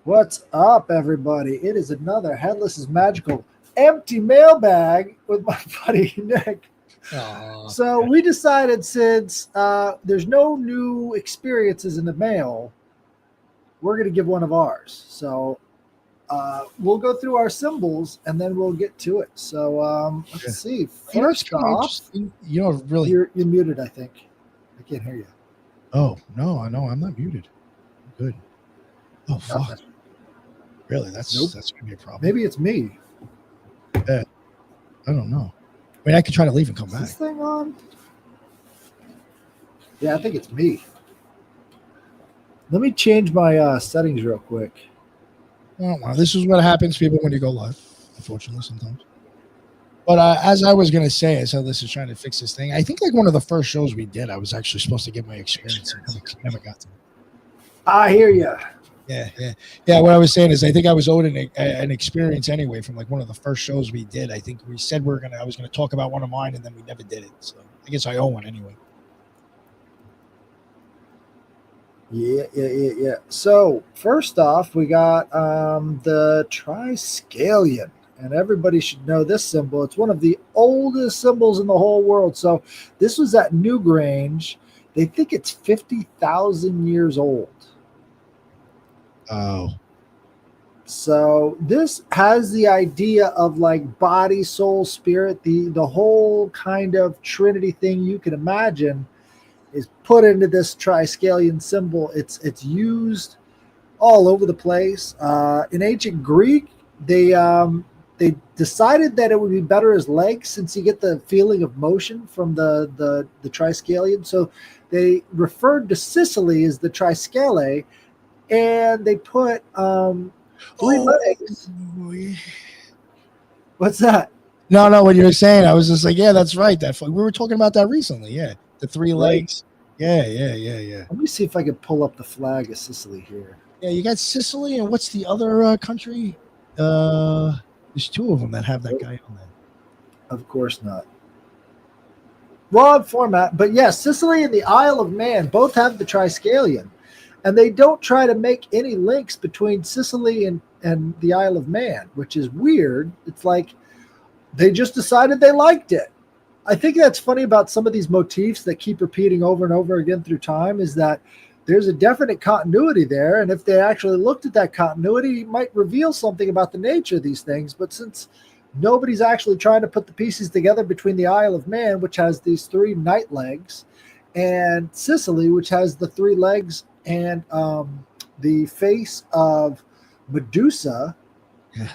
What's up, everybody? It is another Headless Magical empty mailbag with my buddy Nick. Oh, So we decided since there's no new experiences in the mail, we're going to give one of ours. So we'll go through our symbols and then we'll get to it. So let's yeah. see. It's First kind of off, interesting. Really. you're muted. I think I can't hear you. Oh no, I know I'm not muted. I'm good. Oh fuck. Nothing. Really? That's Nope. that's gonna be a problem. Maybe it's me. Yeah. I don't know. I mean, I could try to leave and come Is back. this thing on? Yeah, I think it's me. Let me change my settings real quick. Oh, well, this is what happens, people, when you go live. Unfortunately, sometimes. But as I was gonna say, as Headless is trying to fix this thing, I think like one of the first shows we did, I was actually supposed to give my experience. And never got to it. I hear you. Yeah. What I was saying is, I think I was owed an experience anyway from like one of the first shows we did. I think we said I was gonna talk about one of mine, and then we never did it. So I guess I owe one anyway. Yeah. So first off, we got the Triskelion, and everybody should know this symbol. It's one of the oldest symbols in the whole world. So this was at Newgrange. They think it's 50,000 years old. Oh, So this has the idea of like body, soul, spirit, the whole kind of trinity thing you can imagine is put into this Triskelion symbol. It's used all over the place. In ancient Greek, they decided that it would be better as legs since you get the feeling of motion from the Triskelion. So they referred to Sicily as the Triskele, and they put three legs. What's that? No. What you were saying, I was just like, yeah, that's right. We were talking about that recently. Yeah, the three legs. Yeah. Let me see if I can pull up the flag of Sicily here. Yeah, you got Sicily, and what's the other country? There's two of them that have that guy on there. Of course not. Wrong format, but yes, Sicily and the Isle of Man both have the Triskelion, and they don't try to make any links between Sicily and the Isle of Man, which is weird. It's like they just decided they liked it. I think that's funny about some of these motifs that keep repeating over and over again through time is that there's a definite continuity there. And if they actually looked at that continuity, it might reveal something about the nature of these things. But since nobody's actually trying to put the pieces together between the Isle of Man, which has these three night legs, and Sicily, which has the three legs and the face of Medusa, Yeah.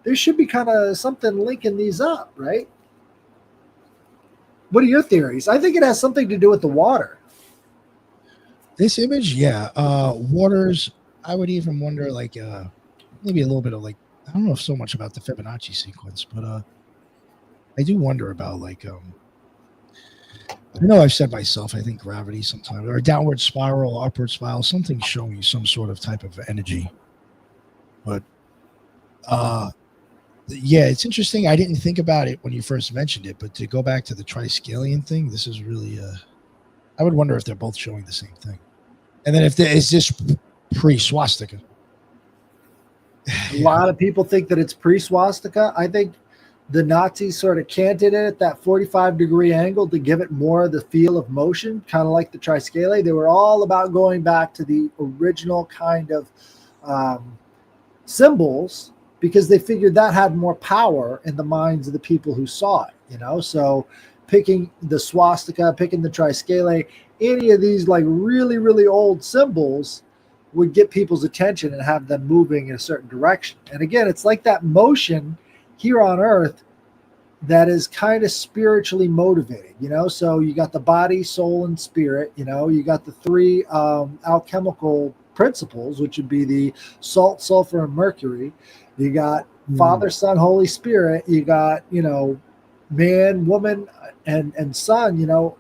there should be kind of something linking these up, right? What are your theories? I think it has something to do with the water. This image, yeah. Waters, I would even wonder, like, maybe a little bit of, like, I don't know so much about the Fibonacci sequence, but I do wonder about, like, I know I've said myself, I think gravity sometimes, or a downward spiral, upward spiral, something's showing you some sort of type of energy. But, yeah, it's interesting. I didn't think about it when you first mentioned it, but to go back to the Triskelion thing, this is really, I would wonder if they're both showing the same thing. And then is this pre-swastika? A lot of people think that it's pre-swastika. I think the Nazis sort of canted it at that 45-degree angle to give it more of the feel of motion, kind of like the Triskele. They were all about going back to the original kind of symbols because they figured that had more power in the minds of the people who saw it, So picking the swastika, picking the Triskele, any of these like really, really old symbols would get people's attention and have them moving in a certain direction. And again, it's like that motion here on Earth that is kind of spiritually motivated, So you got the body, soul, and spirit, You got the three alchemical principles, which would be the salt, sulfur, and mercury. You got Father, Son, Holy Spirit. You got, man, woman, and son,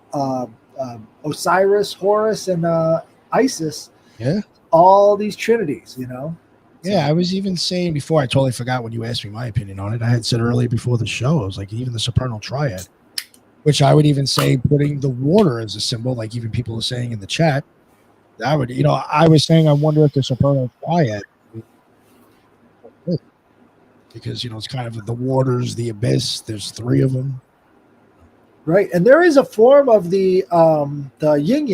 Osiris, Horus, and Isis. Yeah. All these trinities, Yeah, I was even saying before, I totally forgot when you asked me my opinion on it. I had said earlier before the show, I was like, even the supernal triad, which I would even say putting the water as a symbol, like even people are saying in the chat, I would, I was saying, I wonder if the supernal triad because it's kind of the waters, the abyss. There's 3 of them. Right, and there is a form of the yin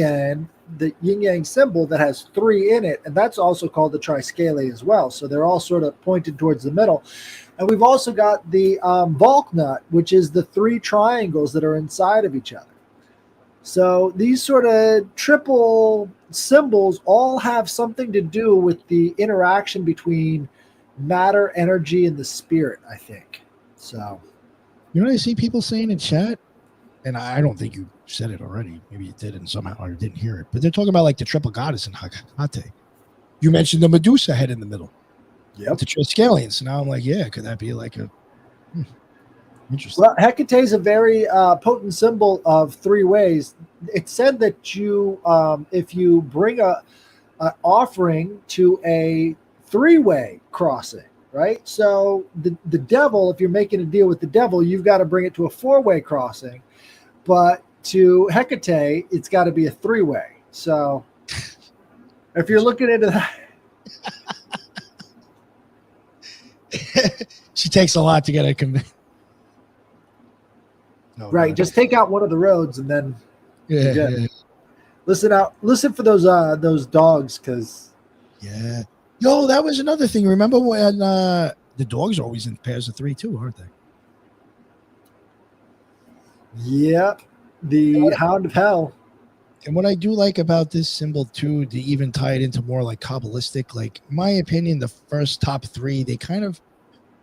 yang symbol that has 3 in it, and that's also called the triskele as well. So they're all sort of pointed towards the middle. And we've also got the Volk nut, which is the 3 triangles that are inside of each other. So these sort of triple symbols all have something to do with the interaction between matter, energy, and the spirit, I think. So, I see people saying in chat, and I don't think you said it already. Maybe you did, and somehow I didn't hear it. But they're talking about like the triple goddess in Hecate. You mentioned the Medusa head in the middle. yep. The Triskelion. So now I'm like, yeah, could that be like a interesting? Well, Hecate is a very potent symbol of 3 ways. It's said that you, if you bring an offering to a 3-way crossing, right? So the devil, if you're making a deal with the devil, you've got to bring it to a 4-way crossing. But to Hecate, it's got to be a 3-way. So if you're looking into that. She takes a lot to get a convinced. No, right. Just take out one of the roads and then yeah. Listen for those dogs, because Yo, that was another thing. Remember when the dogs are always in pairs of 3 too, aren't they? Yep. The Hound of Hell. And what I do like about this symbol too, to even tie it into more like Kabbalistic, like in my opinion, the first top 3, they kind of,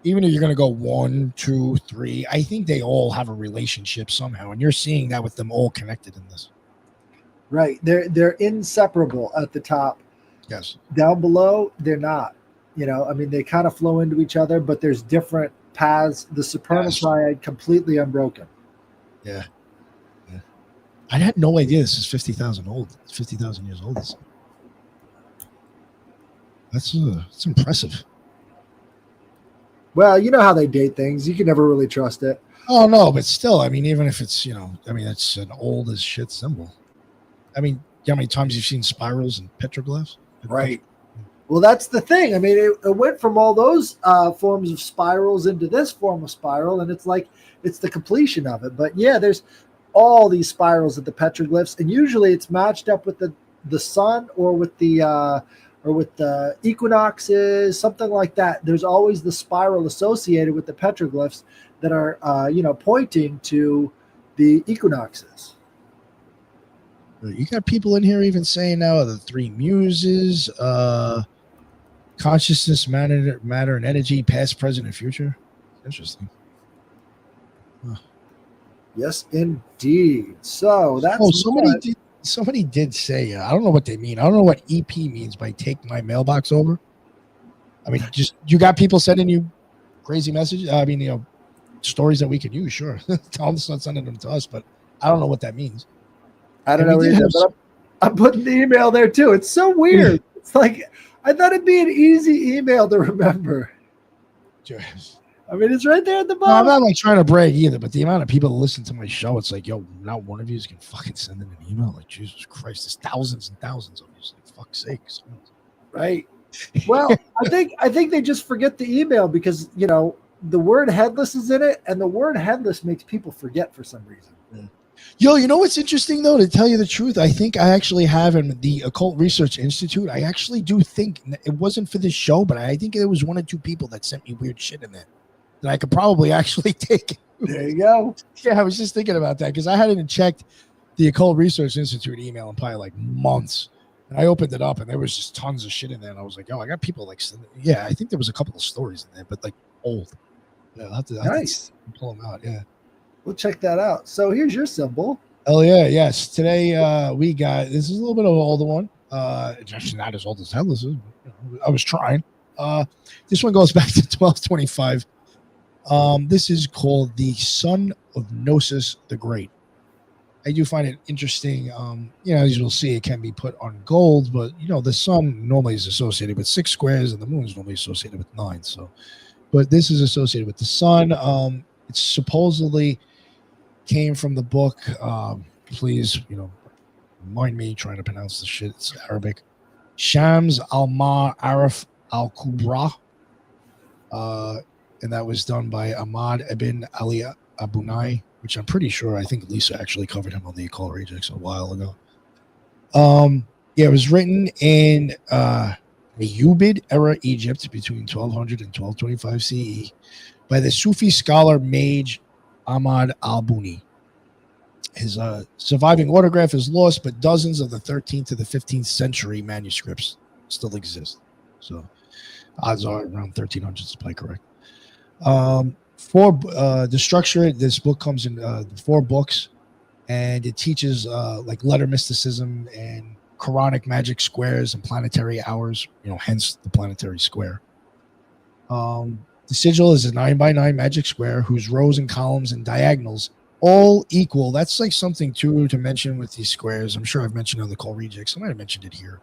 even if you're going to go 1, 2, 3, I think they all have a relationship somehow. And you're seeing that with them all connected in this. Right. They're inseparable at the top. Yes. Down below, they're not. I mean, they kind of flow into each other, but there's different paths. The supernal triad completely unbroken. Yeah. I had no idea this is 50,000 old. It's 50,000 years old. That's impressive. Well, you know how they date things. You can never really trust it. Oh no, but still, I mean, even if it's it's an old as shit symbol. I mean, how many times you've seen spirals and petroglyphs? Right. Well, that's the thing. I mean, it went from all those forms of spirals into this form of spiral, and it's like it's the completion of it. But yeah, there's all these spirals at the petroglyphs, and usually it's matched up with the sun or with the equinoxes, something like that. There's always the spiral associated with the petroglyphs that are pointing to the equinoxes. You got people in here even saying now the 3 muses, consciousness, matter, and energy, past, present, and future. Interesting. Huh. Yes, indeed. So that's somebody did say, I don't know what they mean. I don't know what EP means by take my mailbox over. I mean, just you got people sending you crazy messages. I mean, stories that we could use. Sure, tell them to start sending them to us, but I don't know what that means. I don't know either, but I'm putting the email there too. It's so weird. It's like I thought it'd be an easy email to remember. Yes. I mean, it's right there at the bottom. No, I'm not like trying to brag either, but the amount of people that listen to my show, it's like, yo, not one of you can fucking send in an email. Like, Jesus Christ, there's thousands and thousands of you. It's like, fuck's sake. Right. Well, I think they just forget the email because the word headless is in it, and the word headless makes people forget for some reason. Yeah. Yo, you know what's interesting though? To tell you the truth, I think I actually have in the Occult Research Institute. I actually do think it wasn't for this show, but I think there was 1 or 2 people that sent me weird shit in there that I could probably actually take. There you go. Yeah, I was just thinking about that because I hadn't checked the Occult Research Institute email in probably like months. And I opened it up and there was just tons of shit in there. And I was like, oh, I got people like, yeah, I think there was a couple of stories in there, but like old. Yeah, I'll have to pull them out. Yeah. We'll check that out. So here's your symbol. Oh, yeah. Yes. Today we got, this is a little bit of an older one. It's actually not as old as Headless is. I was trying. This one goes back to 1225. This is called the Son of Gnosis the Great. I do find it interesting. As you'll see, it can be put on gold, but the sun normally is associated with 6 squares and the moon is normally associated with 9. So, but this is associated with the sun. It supposedly came from the book. Please, mind me trying to pronounce the shit. It's Arabic. Shams al-Ma Arif al-Kubra. and that was done by Ahmad ibn Ali Abunai, which I'm pretty sure I think Lisa actually covered him on the Occult Rejects a while ago. Yeah, it was written in the Ubaid era Egypt between 1200 and 1225 CE by the Sufi scholar mage Ahmad al-Buni. His surviving autograph is lost, but dozens of the 13th to the 15th century manuscripts still exist. So odds are around 1300 is probably correct. The structure, this book comes in 4 books, and it teaches like letter mysticism and Quranic magic squares and planetary hours, hence the planetary square. The sigil is a 9x9 magic square whose rows and columns and diagonals all equal. That's like something too to mention with these squares. I'm sure I've mentioned on the Call Rejects. I might have mentioned it here.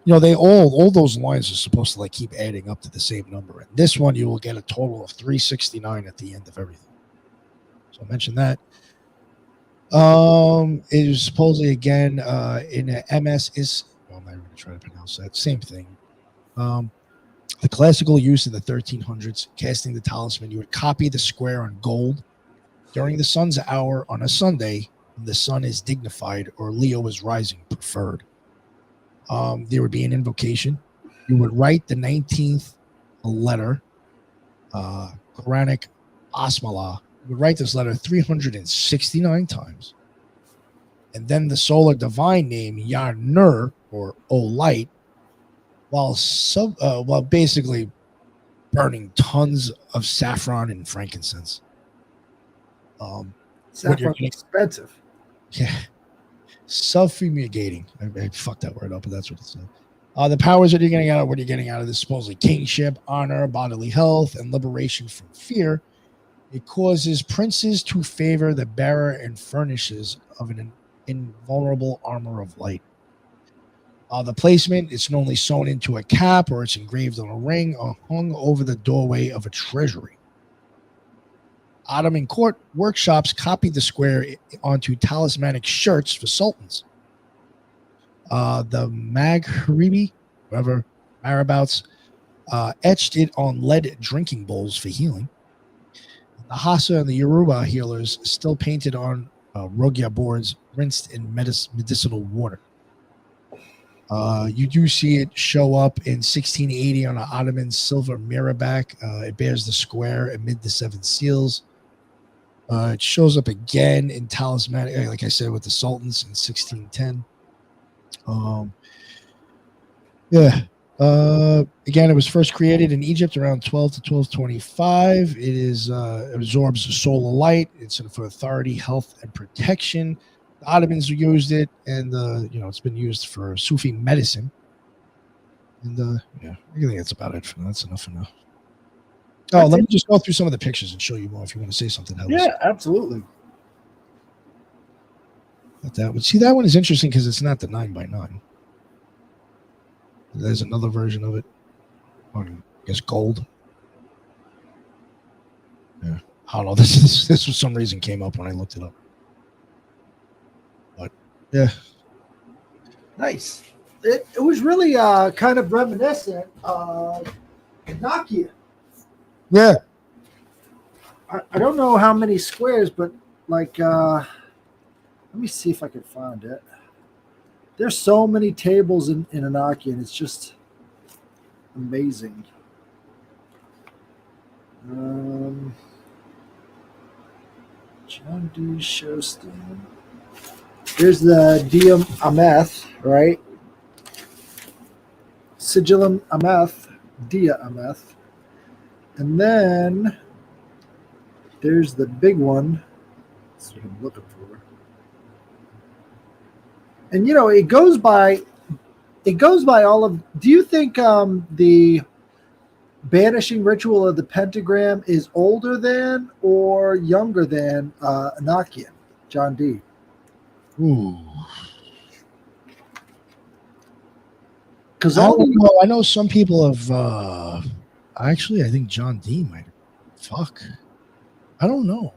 They all those lines are supposed to like keep adding up to the same number. And this one, you will get a total of 369 at the end of everything. So I mentioned that. It is supposedly again in a MS is. Well, I'm not even going to try to pronounce that. Same thing. The classical use in the 1300s, casting the talisman, you would copy the square on gold during the sun's hour on a Sunday when the sun is dignified or Leo is rising, preferred. There would be an invocation. You would write the 19th letter, Quranic Asmala. You would write this letter 369 times. And then the solar divine name, Ya Nur, or O Light, while basically burning tons of saffron and frankincense. Saffron's expensive. Yeah. Self-fumigating. I fucked that word up, but that's what it said. The powers that you're getting out of, what you're getting out of this, supposedly kingship, honor, bodily health, and liberation from fear. It causes princes to favor the bearer and furnishes of an invulnerable armor of light. The placement, it's normally sewn into a cap or it's engraved on a ring or hung over the doorway of a treasury. Ottoman court workshops copied the square onto talismanic shirts for sultans. The Maghribi, whoever, Marabouts, etched it on lead drinking bowls for healing. The Hassa and the Yoruba healers still painted on Rogya boards rinsed in medicinal water. You do see it show up in 1680 on an Ottoman silver mirror back. It bears the square amid the 7 seals. It shows up again in talismanic, like I said, with the sultans in 1610. Again, it was first created in Egypt around 12 to 1225. It absorbs the solar light. It's for authority, health, and protection. The Ottomans used it, and it's been used for Sufi medicine. And I think that's about it for now. That's enough for now. Oh, let me just go through some of the pictures and show you more if you want to say something else. Yeah, absolutely. But that one is interesting because it's not the 9x9. There's another version of it on, I guess, gold. Yeah, I don't know. This for some reason came up when I looked it up. But yeah, nice. It was really kind of reminiscent of Nokia. Yeah. I don't know how many squares, but like, let me see if I can find it. There's so many tables in Nokia, and it's just amazing. John D. Showstone. Here's the Diam Ameth, right? Sigillum Ameth, Dia Ameth. And then there's the big one. That's what I'm looking for. And it goes by all of. Do you think the banishing ritual of the pentagram is older than or younger than Enochian, John D? Ooh. Because I know some people have. Actually, I think John D might. Fuck. I don't know.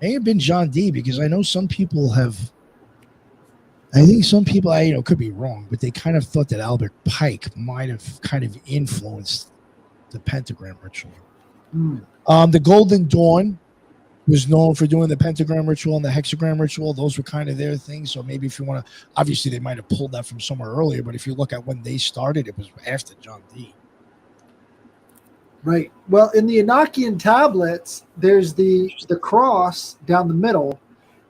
May have been John D because I know some people have. I think some people, could be wrong, but they kind of thought that Albert Pike might have kind of influenced the pentagram ritual. The Golden Dawn was known for doing the pentagram ritual and the hexagram ritual. Those were kind of their things. So maybe if you want to, obviously they might have pulled that from somewhere earlier, but if you look at when they started, it was after John Dee. Right. Well, in the Enochian tablets, there's the cross down the middle,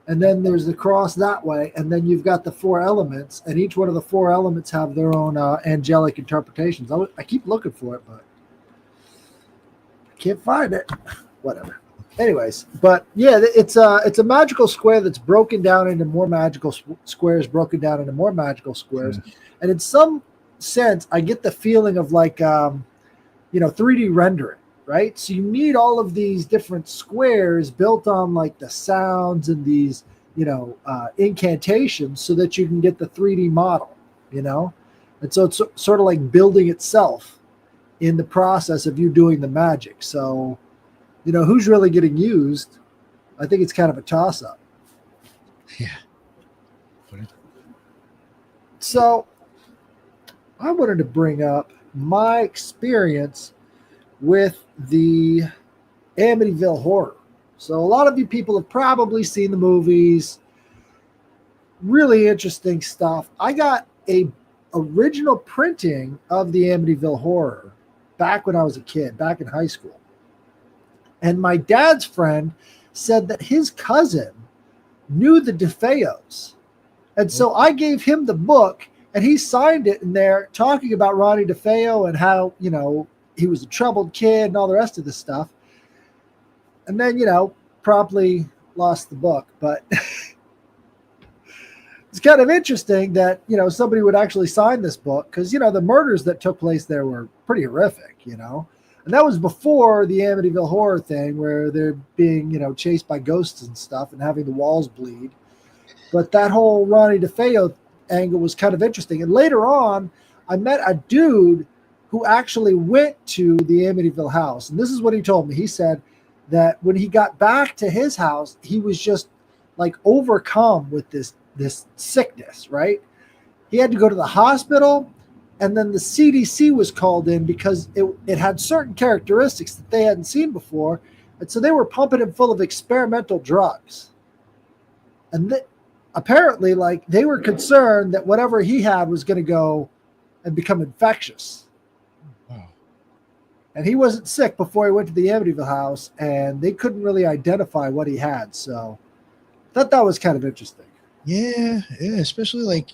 and then there's the cross that way, and then you've got the 4 elements, and each one of the 4 elements have their own angelic interpretations. I keep looking for it, but I can't find it. Whatever. Anyways, but yeah, it's a magical square that's broken down into more magical squares, broken down into more magical squares, and in some sense, I get the feeling of like 3D rendering, right? So you need all of these different squares built on like the sounds and these incantations so that you can get the 3D model, and so it's sort of like building itself in the process of you doing the magic. So who's really getting used? I think it's kind of a toss-up. Yeah. So I wanted to bring up my experience with the Amityville Horror. So a lot of you people have probably seen the movies. Really interesting stuff. I got a original printing of the Amityville Horror back when I was a kid, back in high school. And my dad's friend said that his cousin knew the DeFeos. And so I gave him the book, and he signed it in there talking about Ronnie DeFeo and how, he was a troubled kid and all the rest of this stuff. And then, promptly lost the book. But it's kind of interesting that, somebody would actually sign this book because, the murders that took place there were pretty horrific, And that was before the Amityville Horror thing where they're being, chased by ghosts and stuff and having the walls bleed. But that whole Ronnie DeFeo angle was kind of interesting. And later on, I met a dude who actually went to the Amityville house. And this is what he told me. He said that when he got back to his house, he was just like overcome with this sickness, right? He had to go to the hospital. And then the CDC was called in because it had certain characteristics that they hadn't seen before. And so they were pumping him full of experimental drugs. And apparently, like, they were concerned that whatever he had was going to go and become infectious. Wow. And he wasn't sick before he went to the Amityville house, and they couldn't really identify what he had. So I thought that was kind of interesting. Yeah, especially like,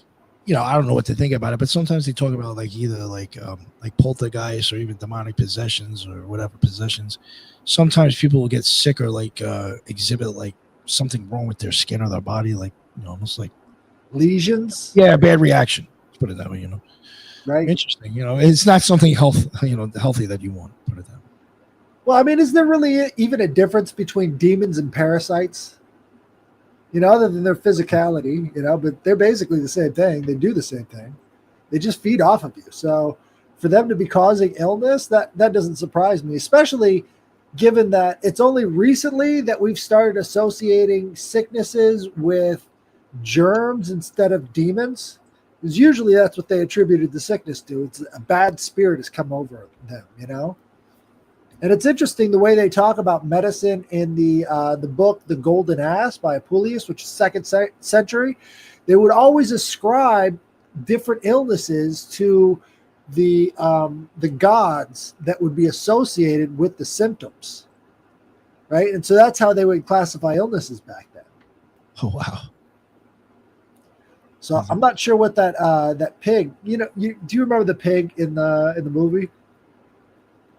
I don't know what to think about it, but sometimes they talk about like either like poltergeist or even demonic possessions or whatever possessions. Sometimes people will get sick or like exhibit like something wrong with their skin or their body, like almost like lesions. Yeah, bad reaction. Let's put it that way. Right. Interesting. It's not something healthy that you want. Put it that way. Well, I mean, is there really even a difference between demons and parasites? Other than their physicality, but they're basically the same thing. They do the same thing. They just feed off of you. So for them to be causing illness, that doesn't surprise me, especially given that it's only recently that we've started associating sicknesses with germs instead of demons. Because usually that's what they attributed the sickness to. It's a bad spirit has come over them, And it's interesting the way they talk about medicine in the book The Golden Ass by Apuleius, which is 2nd century. They would always ascribe different illnesses to the gods that would be associated with the symptoms, right? And so that's how they would classify illnesses back then. Oh wow! So I'm not sure what that pig. Do you remember the pig in the movie?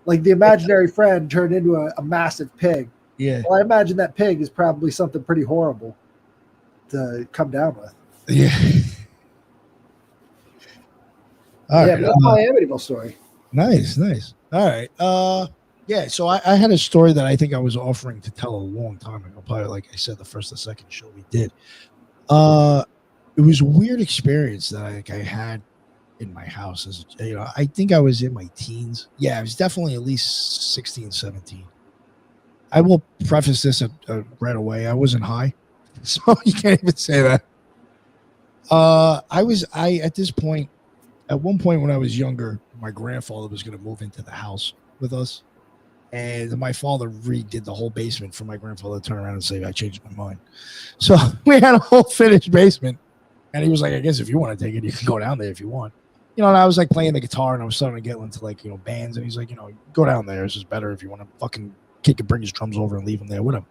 Like the imaginary friend turned into a massive pig. Yeah. Well, I imagine that pig is probably something pretty horrible to come down with. Yeah. All right. That's my Amityville story. Nice. All right. Yeah. So I had a story that I think I was offering to tell a long time ago. Probably, like I said, the first or second show we did. It was a weird experience that I had in my house as I think I was in my teens. Yeah, I was definitely at least 16, 17. I will preface this right away. I wasn't high, so you can't even say that. At one point when I was younger, my grandfather was going to move into the house with us, And my father redid the whole basement for my grandfather to turn around and say, I changed my mind. So we had a whole finished basement. And he was like, I guess if you want to take it, you can go down there if you want. And I was like playing the guitar and I was starting to get into like, bands. And he's like, go down there. It's just better if you want to fucking kid can bring his drums over and leave him there with him.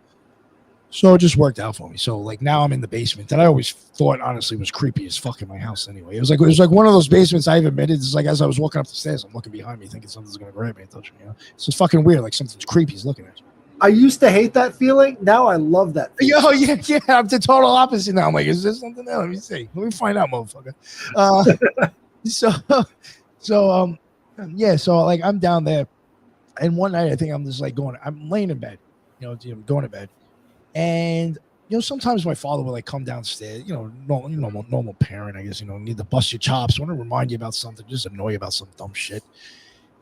So it just worked out for me. So like now I'm in the basement that I always thought honestly was creepy as fuck in my house anyway. It was like one of those basements I've admitted. It's like as I was walking up the stairs, I'm looking behind me thinking something's gonna grab me and touch me. It's just fucking weird, like something's creepy is looking at you. I used to hate that feeling. Now I love that feeling. Yeah. I'm the total opposite now. I'm like, is there something there? Let me see. Let me find out, motherfucker. So like I'm down there, and one night I think I'm just like I'm laying in bed, going to bed. And sometimes my father would like come downstairs, normal parent, I guess, need to bust your chops, want to remind you about something, just annoy you about some dumb shit.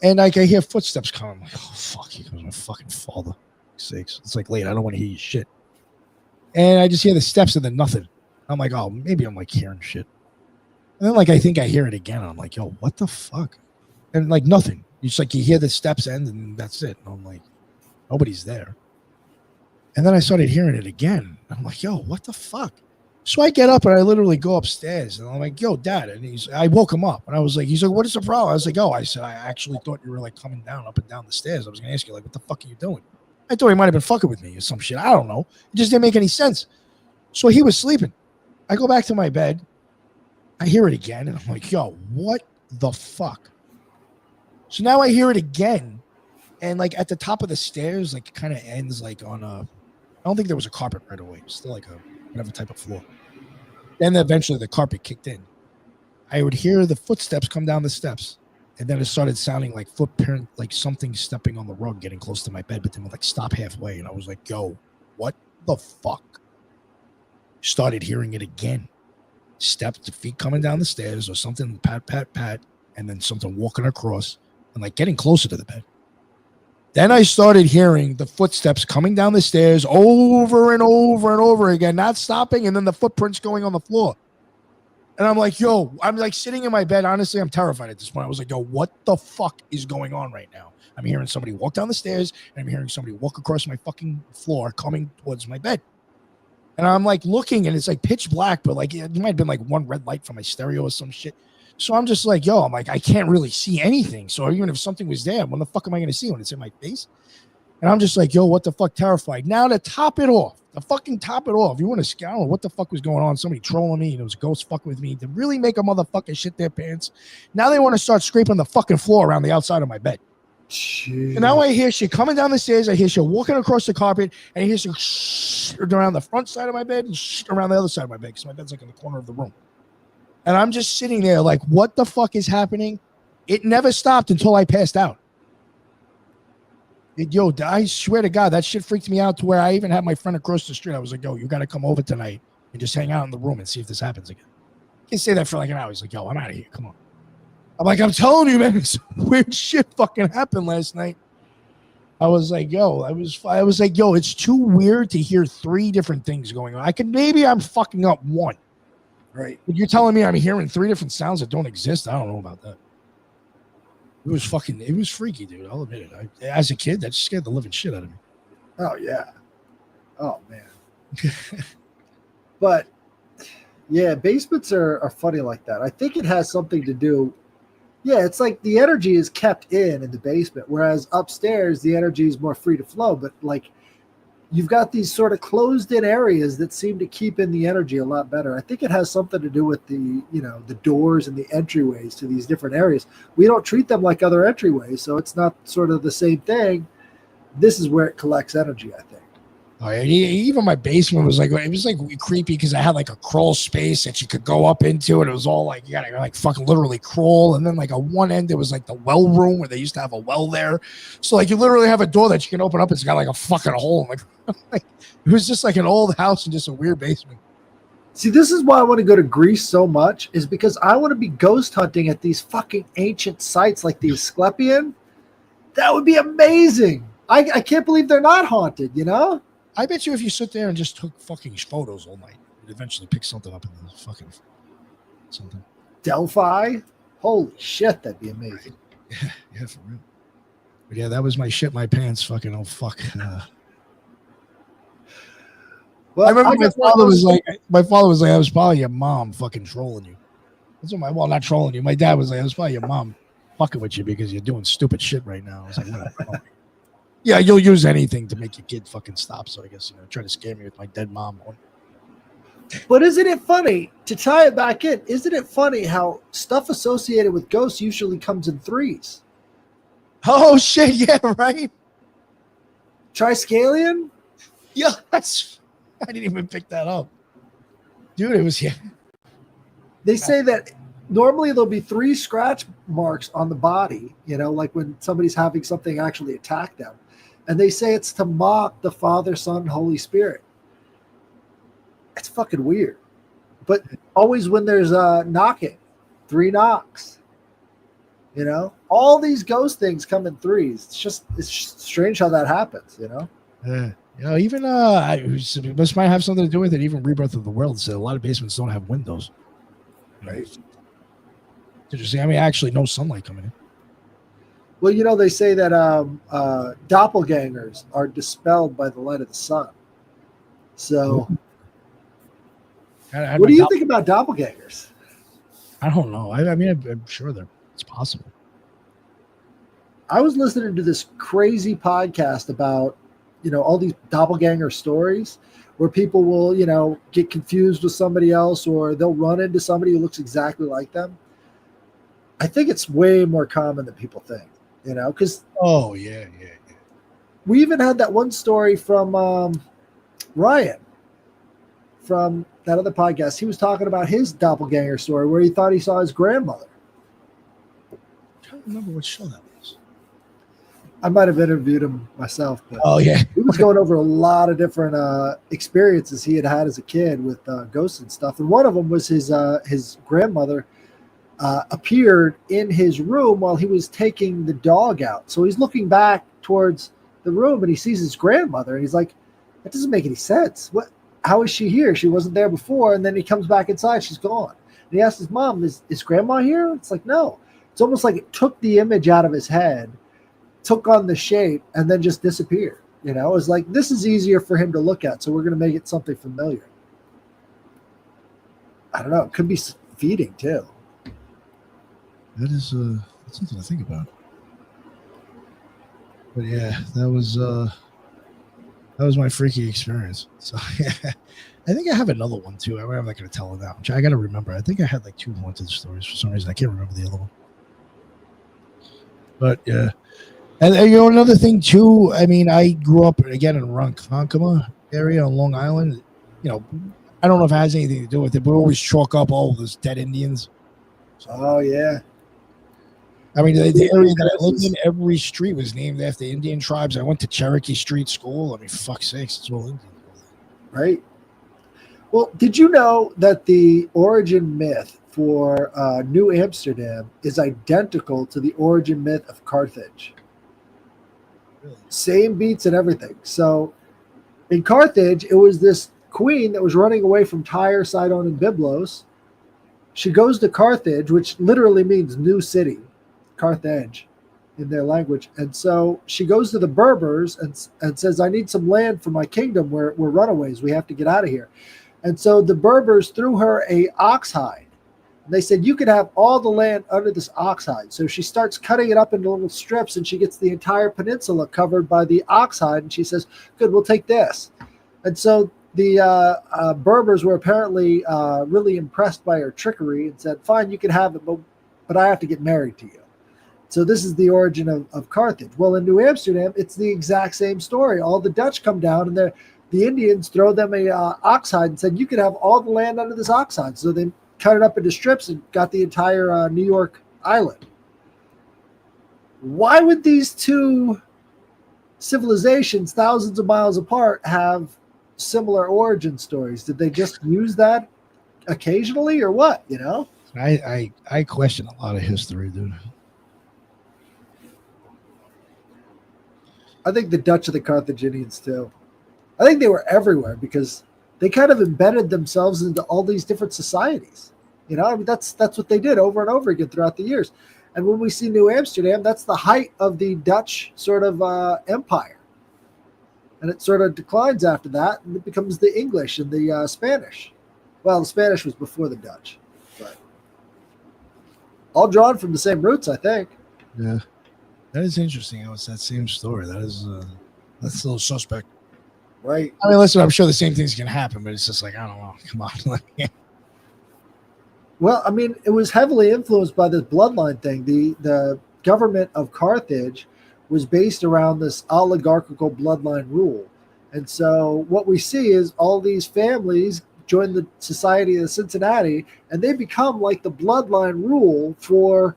And like I hear footsteps coming, I'm like, oh fuck, here comes my fucking father. Sakes, it's like late, I don't want to hear your shit. And I just hear the steps and then nothing. I'm like, oh, maybe I'm like hearing shit. And then like I think I hear it again. I'm like, yo, what the fuck? And like nothing. It's like you hear the steps end and that's it. And I'm like, nobody's there. And then I started hearing it again. I'm like, yo, what the fuck? So I get up and I literally go upstairs and I'm like, yo, Dad. And I woke him up and I was like, he's like, what is the problem? I was like, I said, I actually thought you were like coming down up and down the stairs. I was going to ask you, like, what the fuck are you doing? I thought he might have been fucking with me or some shit. I don't know. It just didn't make any sense. So he was sleeping. I go back to my bed. I hear it again. And I'm like, yo, what the fuck? So now I hear it again. And like at the top of the stairs, like it kind of ends like on a, I don't think there was a carpet right away. It was still like a whatever type of floor. Then eventually the carpet kicked in. I would hear the footsteps come down the steps. And then it started sounding like footprint, like something stepping on the rug, getting close to my bed, but then would like stop halfway. And I was like, yo, what the fuck? Started hearing it again. Steps, the feet coming down the stairs or something, pat, pat, pat. And then something walking across and like getting closer to the bed. Then I started hearing the footsteps coming down the stairs over and over and over again, not stopping, and then the footprints going on the floor. And I'm like, yo, I'm like sitting in my bed. Honestly, I'm terrified at this point. I was like, yo, what the fuck is going on right now? I'm hearing somebody walk down the stairs, and I'm hearing somebody walk across my fucking floor coming towards my bed. And I'm like looking, and it's like pitch black, but like it might have been like one red light from my stereo or some shit. So I'm just like, yo, I'm like, I can't really see anything. So even if something was there, when the fuck am I going to see when it's in my face? And I'm just like, yo, what the fuck, terrified. Now to top it off, you want to scour what the fuck was going on? Somebody trolling me, and it was a ghost fucking with me to really make a motherfucker shit their pants. Now they want to start scraping the fucking floor around the outside of my bed. Jeez. And now I hear shit coming down the stairs. I hear shit walking across the carpet, and I hear shit around the front side of my bed and around the other side of my bed because my bed's like in the corner of the room. And I'm just sitting there like, what the fuck is happening? It never stopped until I passed out. Yo, I swear to God, that shit freaked me out to where I even had my friend across the street. I was like, yo, you got to come over tonight and just hang out in the room and see if this happens again. I can say that for like an hour. He's like, yo, I'm out of here. Come on. I'm like, I'm telling you, man, some weird shit fucking happened last night. I was like, yo, I was like, yo, it's too weird to hear three different things going on. Maybe I'm fucking up one. Right. But you're telling me I'm hearing three different sounds that don't exist? I don't know about that. It was freaky, dude. I'll admit it. As a kid, that scared the living shit out of me. Oh, yeah. Oh, man. But, yeah, basements are funny like that. I think it has something to do. Yeah, it's like the energy is kept in the basement, whereas upstairs, the energy is more free to flow. But, like, you've got these sort of closed-in areas that seem to keep in the energy a lot better. I think it has something to do with the doors and the entryways to these different areas. We don't treat them like other entryways, so it's not sort of the same thing. This is where it collects energy, I think. Oh, yeah, even my basement was like creepy because I had like a crawl space that you could go up into, and it was all like you gotta like fucking literally crawl. And then like on one end, it was like the well room where they used to have a well there. So like you literally have a door that you can open up. It's got like a fucking hole. Like it was just like an old house and just a weird basement. See, this is why I want to go to Greece so much, is because I want to be ghost hunting at these fucking ancient sites like the Asclepian. That would be amazing. I can't believe they're not haunted, you know? I bet you if you sit there and just took fucking photos all night, you'd eventually pick something up in the fucking something. Delphi? Holy shit, that'd be amazing. Yeah, for real. But yeah, that was my shit my pants fucking oh fuck. Well, I remember got one of those- my father was like, I was probably your mom fucking trolling you. That's what well, not trolling you. My dad was like, I was probably your mom fucking with you because you're doing stupid shit right now. I was like, whatever. Yeah, you'll use anything to make your kid fucking stop. So I guess, try to scare me with my dead mom. But isn't it funny to tie it back in? Isn't it funny how stuff associated with ghosts usually comes in threes? Oh shit! Yeah, right. Triskelion? Yeah, I didn't even pick that up, dude. It was They say that normally there'll be 3 scratch marks on the body, like when somebody's having something actually attack them. And they say it's to mock the Father, Son, Holy Spirit. It's fucking weird. But always when there's knocking, 3 knocks. All these ghost things come in threes. It's just strange how that happens, even this might have something to do with it. Even Rebirth of the World said a lot of basements don't have windows. Right. Interesting. I mean, actually, no sunlight coming in. Well, they say that doppelgangers are dispelled by the light of the sun. So, what do you think about doppelgangers? I don't know. I mean, I'm sure it's possible. I was listening to this crazy podcast about, all these doppelganger stories where people will, get confused with somebody else or they'll run into somebody who looks exactly like them. I think it's way more common than people think, because oh yeah. We even had that one story from Ryan from that other podcast. He was talking about his doppelganger story where he thought he saw his grandmother. I can't remember what show that was. I might have interviewed him myself, but oh yeah, he was going over a lot of different experiences he had as a kid with ghosts and stuff. And one of them was his grandmother appeared in his room while he was taking the dog out. So he's looking back towards the room and he sees his grandmother and he's like, that doesn't make any sense. How is she here? She wasn't there before. And then he comes back inside. She's gone. And he asks his mom, is grandma here? It's like, no. It's almost like it took the image out of his head, took on the shape, and then just disappeared. It was like, this is easier for him to look at. So we're going to make it something familiar. I don't know. It could be feeding too. That is something to think about. But yeah, that was my freaky experience. So yeah, I think I have another one too. I'm not going to tell it now. I got to remember. I think I had like 2 haunted stories for some reason. I can't remember the other one. But yeah, and another thing too. I mean, I grew up again in Ronkonkoma area on Long Island. I don't know if it has anything to do with it, but we always chalk up all those dead Indians. Oh yeah. I mean, the area that I lived in, every street was named after Indian tribes. I went to Cherokee Street School. I mean, fuck's sakes, it's all Indian. Right. Well, did you know that the origin myth for New Amsterdam is identical to the origin myth of Carthage? Really? Same beats and everything. So in Carthage, it was this queen that was running away from Tyre, Sidon, and Byblos. She goes to Carthage, which literally means new city. Carthage in their language. And so she goes to the Berbers and says, I need some land for my kingdom. We're runaways. We have to get out of here. And so the Berbers threw her a ox hide. And they said, you could have all the land under this ox hide. So she starts cutting it up into little strips and she gets the entire peninsula covered by the ox hide. And she says, good, we'll take this. And so the Berbers were apparently really impressed by her trickery and said, fine, you can have it, but I have to get married to you. So this is the origin of Carthage. Well, in New Amsterdam, it's the exact same story. All the Dutch come down and the Indians throw them a ox hide and said, you could have all the land under this ox hide. So they cut it up into strips and got the entire New York island. Why would these two civilizations, thousands of miles apart, have similar origin stories? Did they just use that occasionally or what, I question a lot of history, dude. I think the Dutch are the Carthaginians too. I think they were everywhere because they kind of embedded themselves into all these different societies. I mean, that's what they did over and over again throughout the years. And when we see New Amsterdam, that's the height of the Dutch sort of empire. And it sort of declines after that, and it becomes the English and the Spanish. Well, the Spanish was before the Dutch, but all drawn from the same roots, I think. Yeah, that is interesting. It's that same story. That's a little suspect. Right. I mean, listen, I'm sure the same things can happen, but it's just like, I don't know. Come on. Well, I mean, it was heavily influenced by this bloodline thing. The government of Carthage was based around this oligarchical bloodline rule. And so what we see is all these families join the Society of Cincinnati, and they become like the bloodline rule for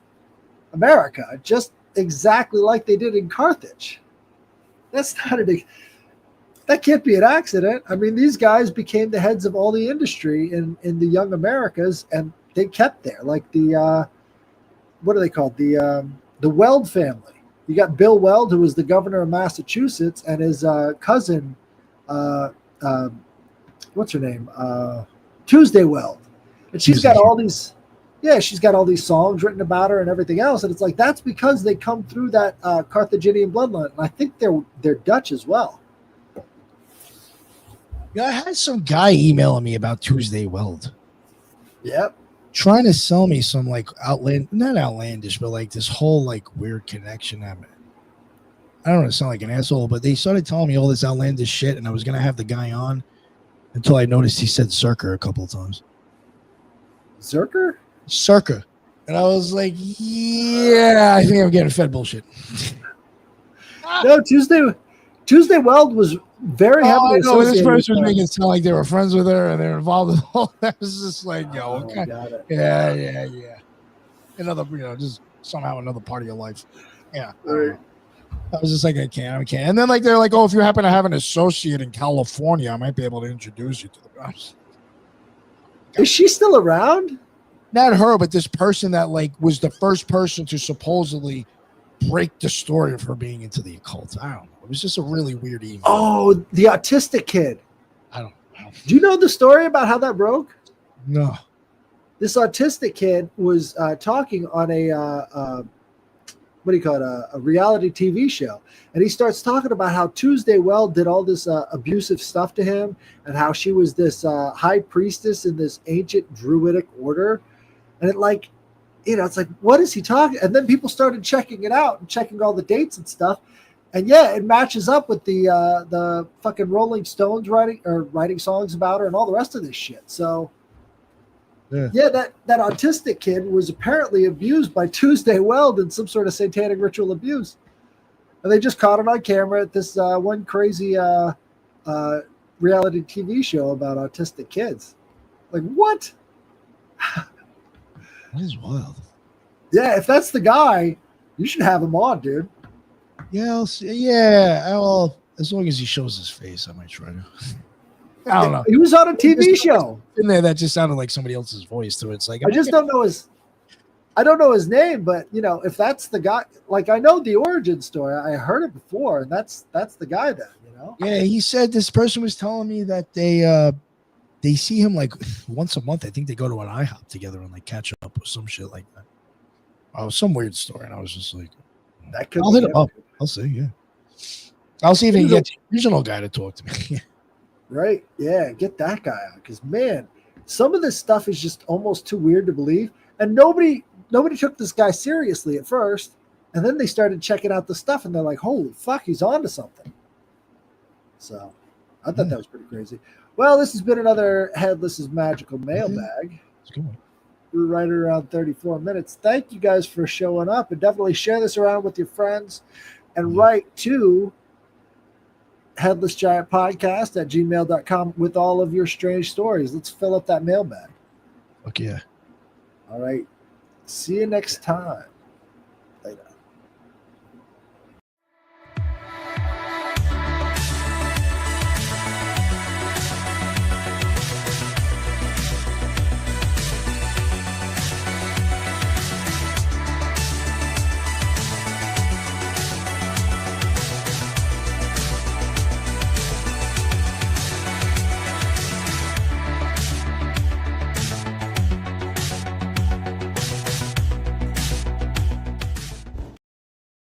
America, just exactly like they did in Carthage. That can't be an accident. I mean, these guys became the heads of all the industry in the young Americas, and they kept there. Like the what are they called? The Weld family. You got Bill Weld, who was the governor of Massachusetts, and his cousin, what's her name? Tuesday Weld. And she's got all these, she's got all these songs written about her and everything else. And it's like, that's because they come through that Carthaginian bloodline. And I think they're Dutch as well. Yeah, I had some guy emailing me about Tuesday Weld. Yep. Trying to sell me some like not outlandish, but like this whole like weird connection. I don't want to sound like an asshole, but they started telling me all this outlandish shit, and I was gonna have the guy on until I noticed he said Circa a couple of times. Circa? Circa. And I was like, yeah, I think I'm getting fed bullshit. No, Tuesday Weld was very heavily associated. This person was making it sound like they were friends with her and they were involved in all that. Was just like, yo, okay. Yeah. Another, just somehow another part of your life. Yeah. Right. I was just like, I can't. And then like they're like, oh, if you happen to have an associate in California, I might be able to introduce you to the guys. Is she still around? Not her, but this person that like was the first person to supposedly break the story of her being into the occult. I don't know. It was just a really weird email. Oh, the autistic kid. I don't know. Do you know the story about how that broke? No. This autistic kid was talking on a a reality TV show, and he starts talking about how Tuesday Weld did all this abusive stuff to him, and how she was this high priestess in this ancient druidic order, and it like, it's like, what is he talking? And then people started checking it out and checking all the dates and stuff. And it matches up with the fucking Rolling Stones writing songs about her and all the rest of this shit. So, that autistic kid was apparently abused by Tuesday Weld in some sort of satanic ritual abuse. And they just caught it on camera at this one crazy reality TV show about autistic kids. Like, what? That is wild. Yeah, if that's the guy, you should have him on, dude. Yeah, I'll see. Yeah, well, as long as he shows his face, I might try to. I don't know. He was on a TV show. In there, that just sounded like somebody else's voice. So it's like I don't know his name, but if that's the guy, like I know the origin story. I heard it before, and that's the guy then. Yeah, he said this person was telling me that they see him like once a month. I think they go to an IHOP together and like catch up or some shit like that. Oh, some weird story, and I was just like, I'll hit him up. I'll see. Yeah, I'll see if he can get the original guy to talk to me. Right? Yeah, get that guy out, because man, some of this stuff is just almost too weird to believe, and nobody took this guy seriously at first, and then they started checking out the stuff, and they're like, "Holy fuck, he's on to something." So, I thought that was pretty crazy. Well, this has been another Headless Magical Mailbag. It's good. We're right around 34 minutes. Thank you guys for showing up, and definitely share this around with your friends, and write to headlessgiantpodcast@gmail.com with all of your strange stories. Let's fill up that mailbag. Okay. All right. See you next time.